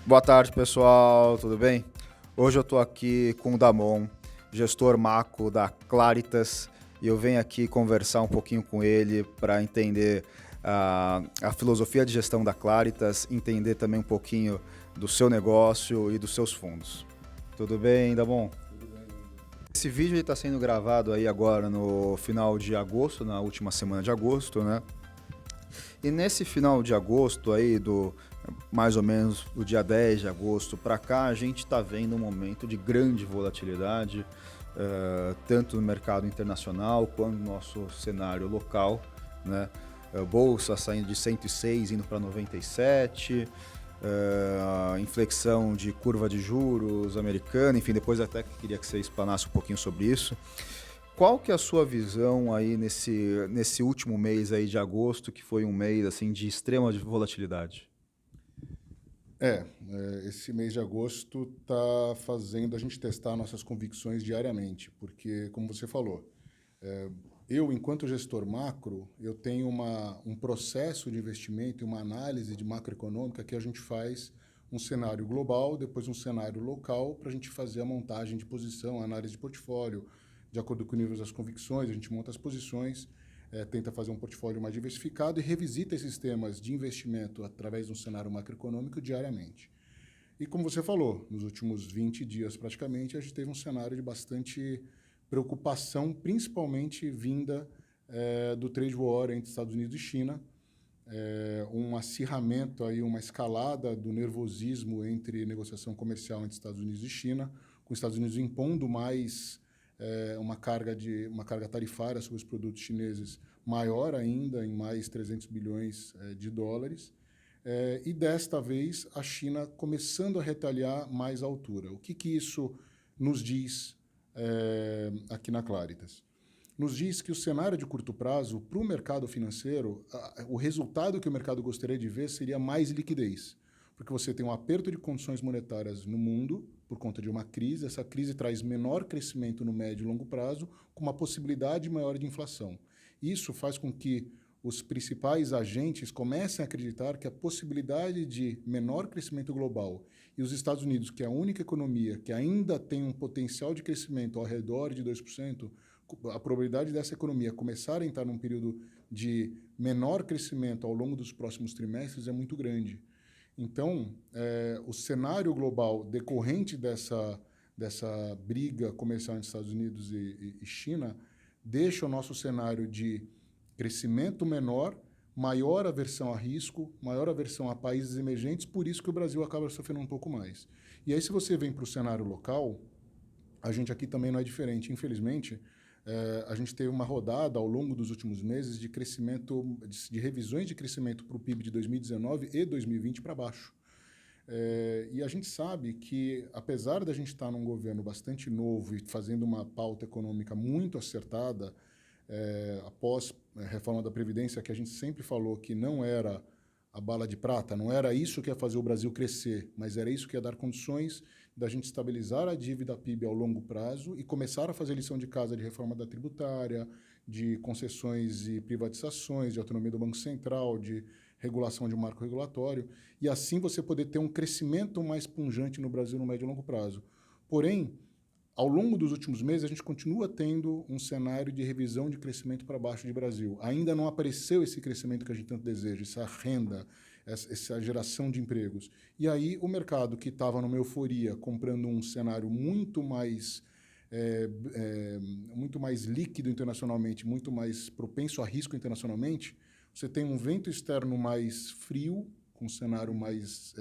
Boa tarde, pessoal, tudo bem? Hoje eu estou aqui com o Damon, gestor macro da Claritas, e eu venho aqui conversar um pouquinho com ele para entender a filosofia de gestão da Claritas, entender também um pouquinho do seu negócio e dos seus fundos. Tudo bem, Damon? Tudo bem, Leandro? Esse vídeo está sendo gravado aí agora no final de agosto, na última semana de agosto, né? E nesse final de agosto aí, mais ou menos do dia 10 de agosto para cá, a gente está vendo um momento de grande volatilidade, tanto no mercado internacional quanto no nosso cenário local, né? Bolsa saindo de 106 indo para 97, inflexão de curva de juros americana, enfim, depois até queria que você explanasse um pouquinho sobre isso. Qual que é a sua visão aí nesse último mês aí de agosto, que foi um mês assim de extrema volatilidade? Esse mês de agosto está fazendo a gente testar nossas convicções diariamente, porque, como você falou, eu, enquanto gestor macro, eu tenho um processo de investimento e uma análise de macroeconômica que a gente faz um cenário global, depois um cenário local, para a gente fazer a montagem de posição, a análise de portfólio, de acordo com o nível das convicções, a gente monta as posições, tenta fazer um portfólio mais diversificado e revisita esses temas de investimento através de um cenário macroeconômico diariamente. E como você falou, nos últimos 20 dias praticamente, a gente teve um cenário de bastante preocupação, principalmente vinda do trade war entre Estados Unidos e China, um acirramento, aí, uma escalada do nervosismo entre negociação comercial entre Estados Unidos e China, com os Estados Unidos impondo mais uma carga tarifária sobre os produtos chineses maior ainda, em mais 300 bilhões de dólares. E desta vez a China começando a retaliar mais à altura. O que isso nos diz aqui na Claritas? Nos diz que o cenário de curto prazo, para o mercado financeiro, o resultado que o mercado gostaria de ver seria mais liquidez. Porque você tem um aperto de condições monetárias no mundo por conta de uma crise. Essa crise traz menor crescimento no médio e longo prazo, com uma possibilidade maior de inflação. Isso faz com que os principais agentes comecem a acreditar que a possibilidade de menor crescimento global e os Estados Unidos, que é a única economia que ainda tem um potencial de crescimento ao redor de 2%, a probabilidade dessa economia começar a entrar num período de menor crescimento ao longo dos próximos trimestres é muito grande. Então, o cenário global decorrente dessa briga comercial entre Estados Unidos e China deixa o nosso cenário de crescimento menor, maior aversão a risco, maior aversão a países emergentes, por isso que o Brasil acaba sofrendo um pouco mais. E aí, se você vem para o cenário local, a gente aqui também não é diferente. Infelizmente, a gente teve uma rodada ao longo dos últimos meses de crescimento, de revisões de crescimento para o PIB de 2019 e 2020 para baixo. E a gente sabe que, apesar da gente estar num governo bastante novo e fazendo uma pauta econômica muito acertada, após a reforma da Previdência, que a gente sempre falou que não era a bala de prata, não era isso que ia fazer o Brasil crescer, mas era isso que ia dar condições da gente estabilizar a dívida PIB ao longo prazo e começar a fazer lição de casa de reforma da tributária, de concessões e privatizações, de autonomia do Banco Central, de regulação de um marco regulatório, e assim você poder ter um crescimento mais pungente no Brasil no médio e longo prazo. Porém, ao longo dos últimos meses, a gente continua tendo um cenário de revisão de crescimento para baixo de Brasil. Ainda não apareceu esse crescimento que a gente tanto deseja, essa renda, essa geração de empregos. E aí o mercado que estava numa euforia, comprando um cenário muito mais líquido internacionalmente, muito mais propenso a risco internacionalmente, você tem um vento externo mais frio, com um cenário mais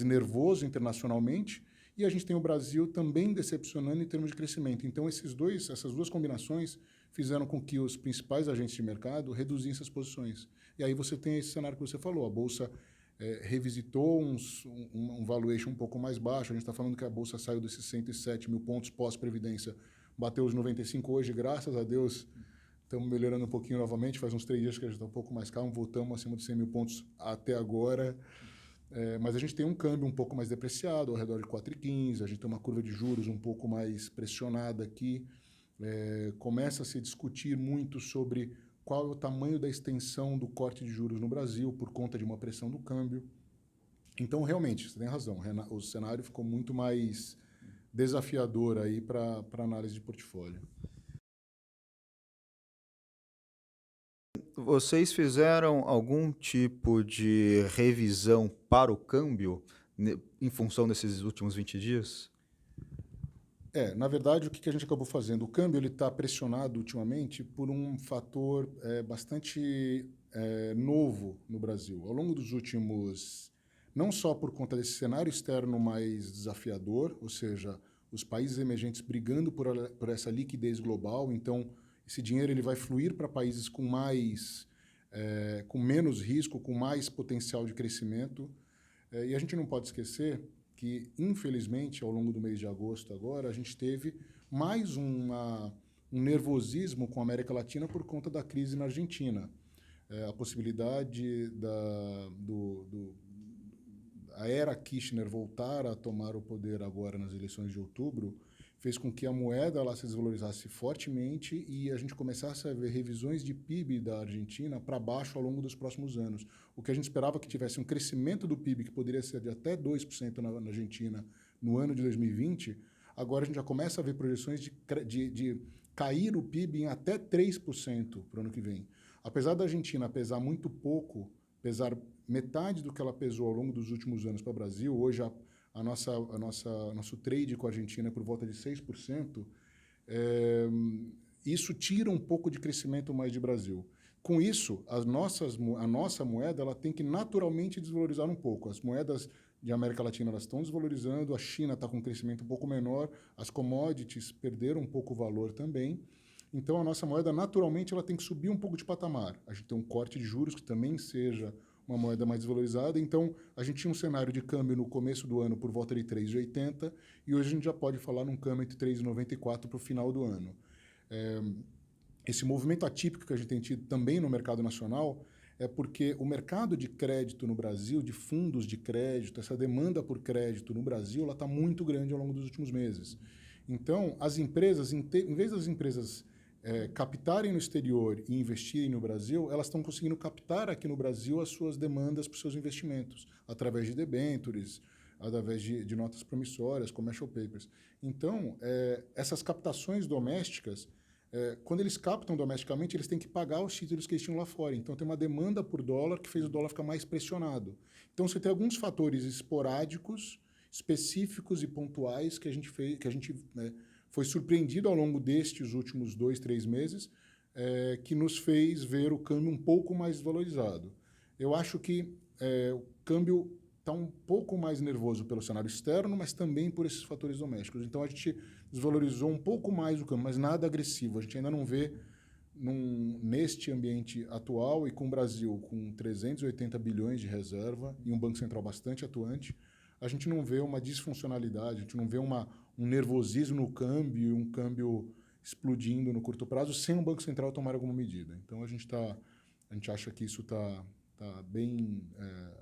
nervoso internacionalmente, e a gente tem o Brasil também decepcionando em termos de crescimento. Então, essas duas combinações fizeram com que os principais agentes de mercado reduzissem essas posições. E aí você tem esse cenário que você falou, a Bolsa revisitou um valuation um pouco mais baixo. A gente está falando que a Bolsa saiu desses 107 mil pontos pós-previdência, bateu os 95 hoje, graças a Deus. Estamos melhorando um pouquinho novamente, faz uns 3 dias que a gente está um pouco mais calmo, voltamos acima de 100 mil pontos até agora. Mas a gente tem um câmbio um pouco mais depreciado, ao redor de 4,15, a gente tem uma curva de juros um pouco mais pressionada aqui. Começa a se discutir muito sobre qual é o tamanho da extensão do corte de juros no Brasil por conta de uma pressão do câmbio. Então, realmente, você tem razão, o cenário ficou muito mais desafiador aí para análise de portfólio. Vocês fizeram algum tipo de revisão para o câmbio em função desses últimos 20 dias? Na verdade, o que a gente acabou fazendo? O câmbio ele está pressionado ultimamente por um fator bastante novo no Brasil. Ao longo dos últimos, não só por conta desse cenário externo mais desafiador, ou seja, os países emergentes brigando por essa liquidez global, então esse dinheiro ele vai fluir para países com menos risco, com mais potencial de crescimento. E a gente não pode esquecer que, infelizmente, ao longo do mês de agosto agora, a gente teve mais um nervosismo com a América Latina por conta da crise na Argentina. A possibilidade a era Kirchner voltar a tomar o poder agora nas eleições de outubro fez com que a moeda ela se desvalorizasse fortemente e a gente começasse a ver revisões de PIB da Argentina para baixo ao longo dos próximos anos. O que a gente esperava que tivesse um crescimento do PIB que poderia ser de até 2% na Argentina no ano de 2020, agora a gente já começa a ver projeções de cair o PIB em até 3% para o ano que vem. Apesar da Argentina pesar muito pouco, pesar metade do que ela pesou ao longo dos últimos anos para o Brasil, hoje nosso trade com a Argentina é por volta de 6%, isso tira um pouco de crescimento mais de Brasil. Com isso, a nossa moeda ela tem que naturalmente desvalorizar um pouco. As moedas de América Latina elas estão desvalorizando, a China está com um crescimento um pouco menor, as commodities perderam um pouco o valor também. Então, a nossa moeda, naturalmente, ela tem que subir um pouco de patamar. A gente tem um corte de juros que também seja uma moeda mais desvalorizada. Então, a gente tinha um cenário de câmbio no começo do ano por volta de 3,80 e hoje a gente já pode falar num câmbio entre 3,94 para o final do ano. Esse movimento atípico que a gente tem tido também no mercado nacional é porque o mercado de crédito no Brasil, de fundos de crédito, essa demanda por crédito no Brasil, ela está muito grande ao longo dos últimos meses. Então, as empresas, em vez das empresas captarem no exterior e investirem no Brasil, elas estão conseguindo captar aqui no Brasil as suas demandas para os seus investimentos, através de debêntures, através de notas promissórias, commercial papers. Então, essas captações domésticas, quando eles captam domesticamente, eles têm que pagar os títulos que eles tinham lá fora. Então, tem uma demanda por dólar que fez o dólar ficar mais pressionado. Então, você tem alguns fatores esporádicos, específicos e pontuais que a gente foi surpreendido ao longo destes últimos 2, 3 meses, que nos fez ver o câmbio um pouco mais valorizado. Eu acho que o câmbio está um pouco mais nervoso pelo cenário externo, mas também por esses fatores domésticos. Então, a gente desvalorizou um pouco mais o câmbio, mas nada agressivo. A gente ainda não vê, neste ambiente atual e com o Brasil com 380 bilhões de reserva e um Banco Central bastante atuante, a gente não vê uma disfuncionalidade, a gente não vê um nervosismo no câmbio, um câmbio explodindo no curto prazo, sem o Banco Central tomar alguma medida. Então, a gente acha que isso está bem...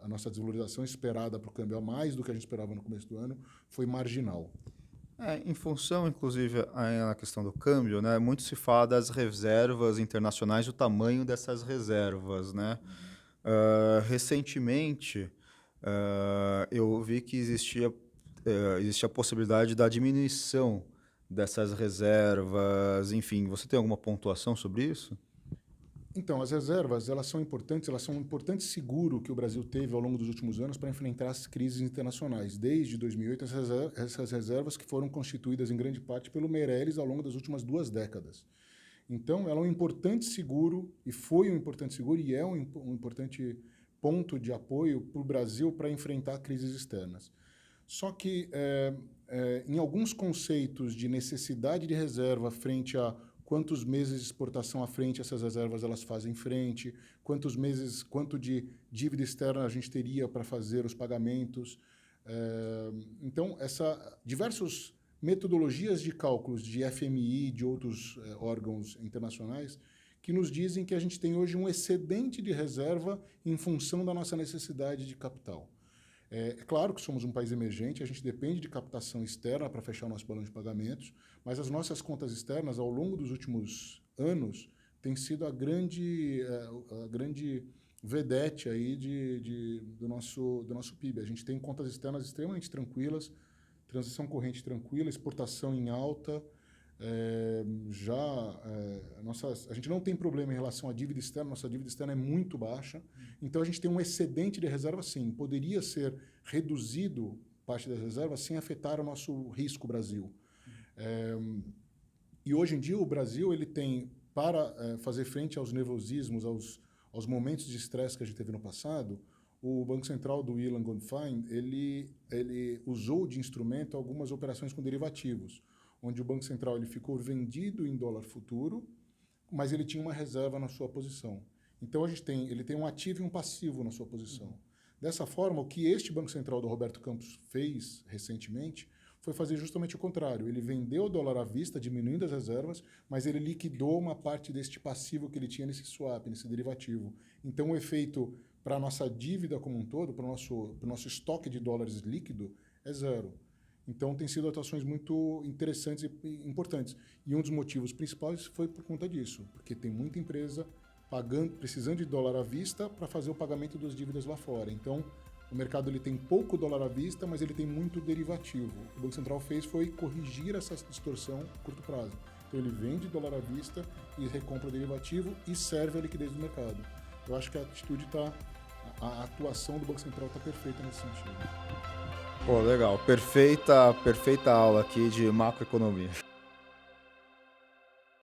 a nossa desvalorização esperada para o câmbio, a mais do que a gente esperava no começo do ano, foi marginal. Em função, inclusive, na questão do câmbio, né, muito se fala das reservas internacionais, o tamanho dessas reservas, né? Recentemente, eu vi que existia a possibilidade da diminuição dessas reservas. Enfim, você tem alguma pontuação sobre isso? Então, as reservas, elas são um importante seguro que o Brasil teve ao longo dos últimos anos para enfrentar as crises internacionais. Desde 2008, essas reservas que foram constituídas em grande parte pelo Meirelles ao longo das últimas 2 décadas. Então, ela é um importante seguro, e foi um importante seguro, e é um importante ponto de apoio para o Brasil para enfrentar crises externas. Só que, em alguns conceitos de necessidade de reserva frente a quantos meses de exportação à frente essas reservas elas fazem frente, quanto de dívida externa a gente teria para fazer os pagamentos. Então, diversas metodologias de cálculos de FMI e de outros órgãos internacionais que nos dizem que a gente tem hoje um excedente de reserva em função da nossa necessidade de capital. É claro que somos um país emergente, a gente depende de captação externa para fechar o nosso balanço de pagamentos, mas as nossas contas externas, ao longo dos últimos anos, têm sido a grande vedete aí do nosso PIB. A gente tem contas externas extremamente tranquilas, transição corrente tranquila, exportação em alta. A gente não tem problema em relação à dívida externa, nossa dívida externa é muito baixa, então a gente tem um excedente de reserva, sim. Poderia ser reduzido parte das reservas sem afetar o nosso risco Brasil. E hoje em dia o Brasil ele tem, para fazer frente aos nervosismos, aos momentos de estresse que a gente teve no passado, o Banco Central do Ilan Goldfein, ele usou de instrumento algumas operações com derivativos, onde o Banco Central ele ficou vendido em dólar futuro, mas ele tinha uma reserva na sua posição. Então, ele tem um ativo e um passivo na sua posição. Dessa forma, o que este Banco Central do Roberto Campos fez recentemente foi fazer justamente o contrário. Ele vendeu o dólar à vista, diminuindo as reservas, mas ele liquidou uma parte deste passivo que ele tinha nesse swap, nesse derivativo. Então, o efeito para a nossa dívida como um todo, para o nosso estoque de dólares líquido, é zero. Então, tem sido atuações muito interessantes e importantes. E um dos motivos principais foi por conta disso, porque tem muita empresa precisando de dólar à vista para fazer o pagamento das dívidas lá fora. Então, o mercado ele tem pouco dólar à vista, mas ele tem muito derivativo. O que o Banco Central fez foi corrigir essa distorção a curto prazo. Então, ele vende dólar à vista e recompra o derivativo e serve a liquidez do mercado. Eu acho que a atuação do Banco Central está perfeita nesse sentido. Pô, legal. Perfeita aula aqui de macroeconomia.